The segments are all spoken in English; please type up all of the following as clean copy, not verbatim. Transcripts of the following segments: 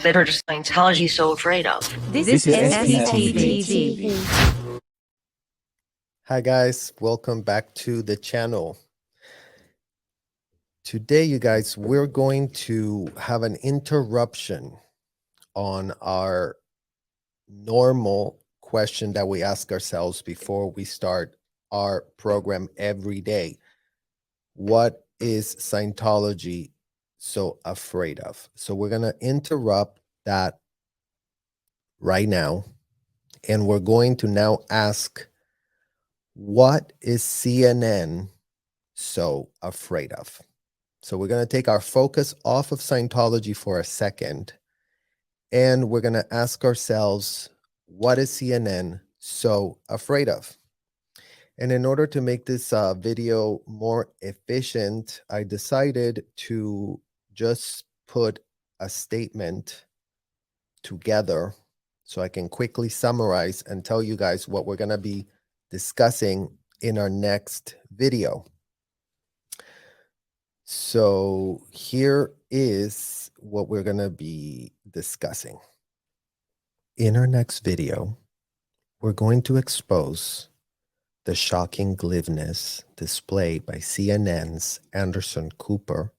that are Scientology so afraid of? This is SPTV. Hi guys, welcome back to the channel. Today, you guys, we're going to have an interruption on our normal question that we ask ourselves before we start our program every day. What is Scientology so afraid of? So we're going to interrupt that right now, and we're going to now ask, what is CNN so afraid of? So we're going to take our focus off of Scientology for a second, and we're going to ask ourselves, what is CNN so afraid of? And in order to make this video more efficient, I decided to just put a statement together so I can quickly summarize and tell you guys what we're going to be discussing in our next video. So here is what we're going to be discussing. In our next video, we're going to expose the shocking glibness displayed by CNN's Anderson Cooper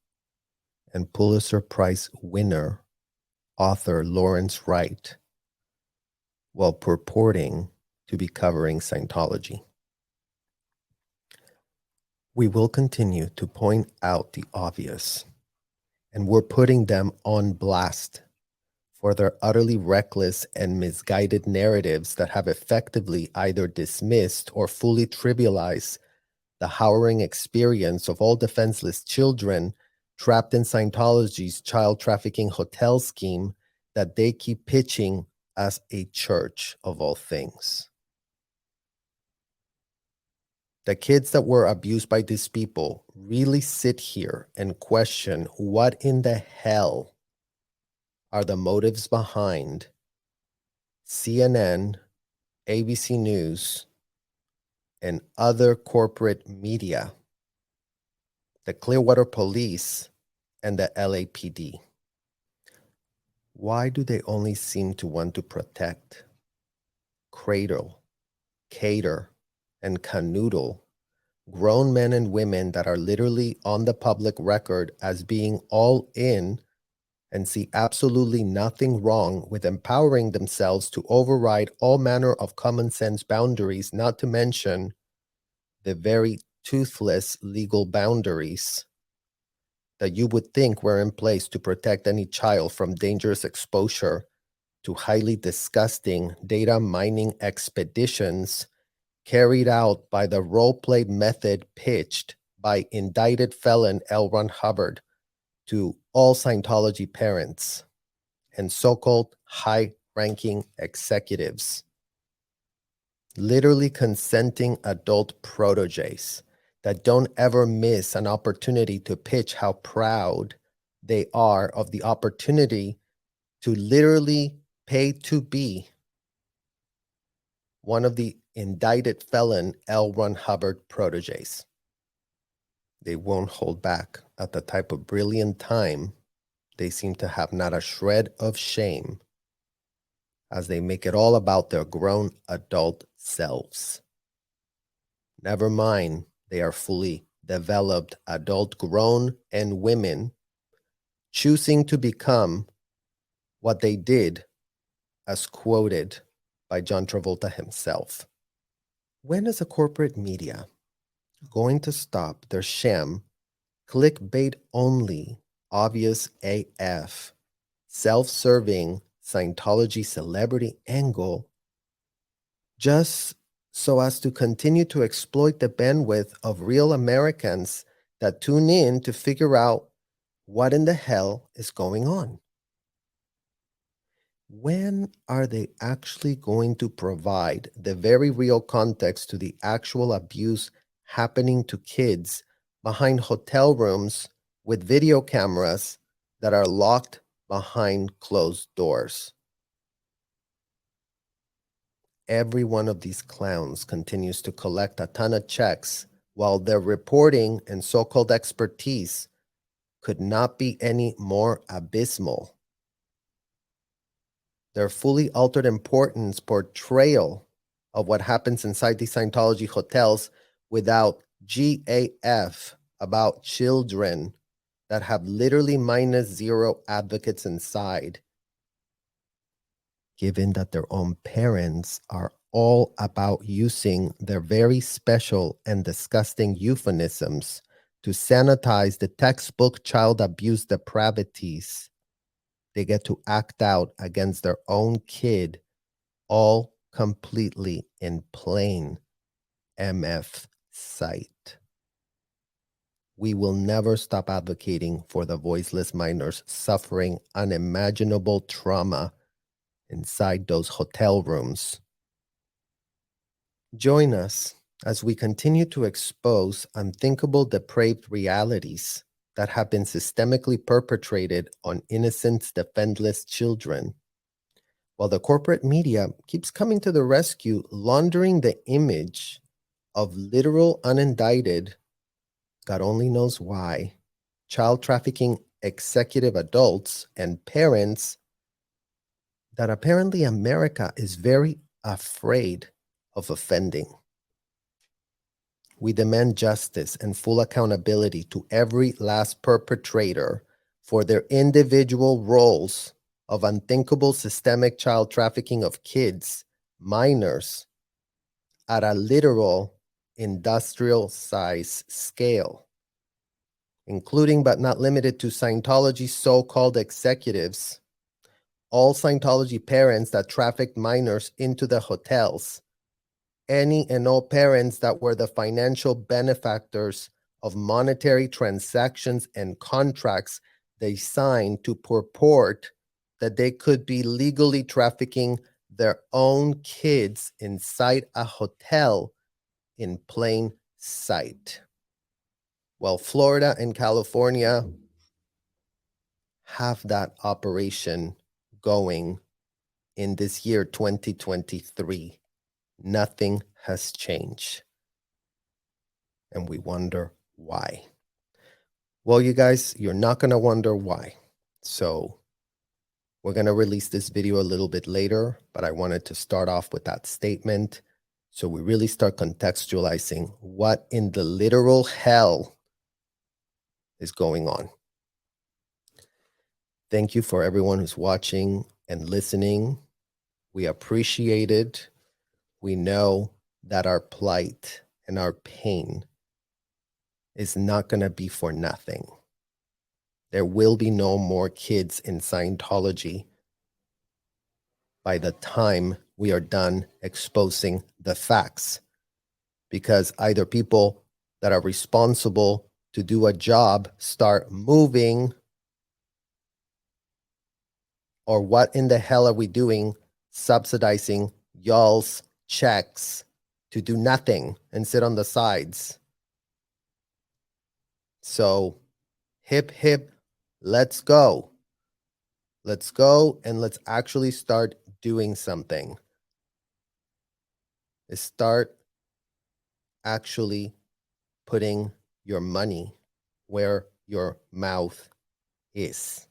and Pulitzer Prize winner author Lawrence Wright while purporting to be covering Scientology. We will continue to point out the obvious, and we're putting them on blast for their utterly reckless and misguided narratives that have effectively either dismissed or fully trivialized the harrowing experience of all defenseless children trapped in Scientology's child trafficking hotel scheme that they keep pitching as a church of all things. The kids that were abused by these people really sit here and question what in the hell are the motives behind CNN, ABC News, and other corporate media, the Clearwater Police, and the LAPD. Why do they only seem to want to protect, cradle, cater, and canoodle grown men and women that are literally on the public record as being all in and see absolutely nothing wrong with empowering themselves to override all manner of common sense boundaries, not to mention the very toothless legal boundaries that you would think were in place to protect any child from dangerous exposure to highly disgusting data mining expeditions carried out by the role-played method pitched by indicted felon L Ron Hubbard to all Scientology parents and so-called high-ranking executives, literally consenting adult protégés that don't ever miss an opportunity to pitch how proud they are of the opportunity to literally pay to be one of the indicted felon L Ron Hubbard protégés. They won't hold back at the type of brilliant time. They seem to have not a shred of shame as they make it all about their grown adult selves. Never mind, they are fully developed adult grown and women choosing to become what they did, as quoted by John Travolta himself. When is the corporate media going to stop their sham, clickbait only, obvious AF, self-serving Scientology celebrity angle just so as to continue to exploit the bandwidth of real Americans that tune in to figure out what in the hell is going on? When are they actually going to provide the very real context to the actual abuse happening to kids behind hotel rooms with video cameras that are locked behind closed doors? Every one of these clowns continues to collect a ton of checks while their reporting and so-called expertise could not be any more abysmal. their fully altered importance portrayal of what happens inside these Scientology hotels without GAF about children that have literally -0 advocates inside, given that their own parents are all about using their very special and disgusting euphemisms to sanitize the textbook child abuse depravities. They get to act out against their own kid, all completely in plain MF sight. We will never stop advocating for the voiceless minors suffering unimaginable trauma inside those hotel rooms. Join us as we continue to expose unthinkable, depraved realities that have been systemically perpetrated on innocent, defenseless children, while the corporate media keeps coming to the rescue, laundering the image of literal, unindicted, God only knows why, child trafficking executive adults and parents that apparently America is very afraid of offending. We demand justice and full accountability to every last perpetrator for their individual roles of unthinkable systemic child trafficking of kids, minors, at a literal industrial size scale, including but not limited to Scientology so-called executives, all Scientology parents that trafficked minors into the hotels, any and all parents that were the financial benefactors of monetary transactions and contracts they signed to purport that they could be legally trafficking their own kids inside a hotel in plain sight. Well, Florida and California have that operation going in this year, 2023. Nothing has changed. And we wonder why. Well, you guys, you're not going to wonder why. So we're going to release this video a little bit later, but I wanted to start off with that statement so we really start contextualizing what in the literal hell is going on. Thank you for everyone who's watching and listening. We appreciate it. We know that our plight and our pain is not going to be for nothing. There will be no more kids in Scientology by the time we are done exposing the facts, because either people that are responsible to do a job start moving, or what in the hell are we doing subsidizing y'all's checks to do nothing and sit on the sides? So hip, hip, let's go. Let's go and let's actually start doing something. Start actually putting your money where your mouth is.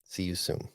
See you soon.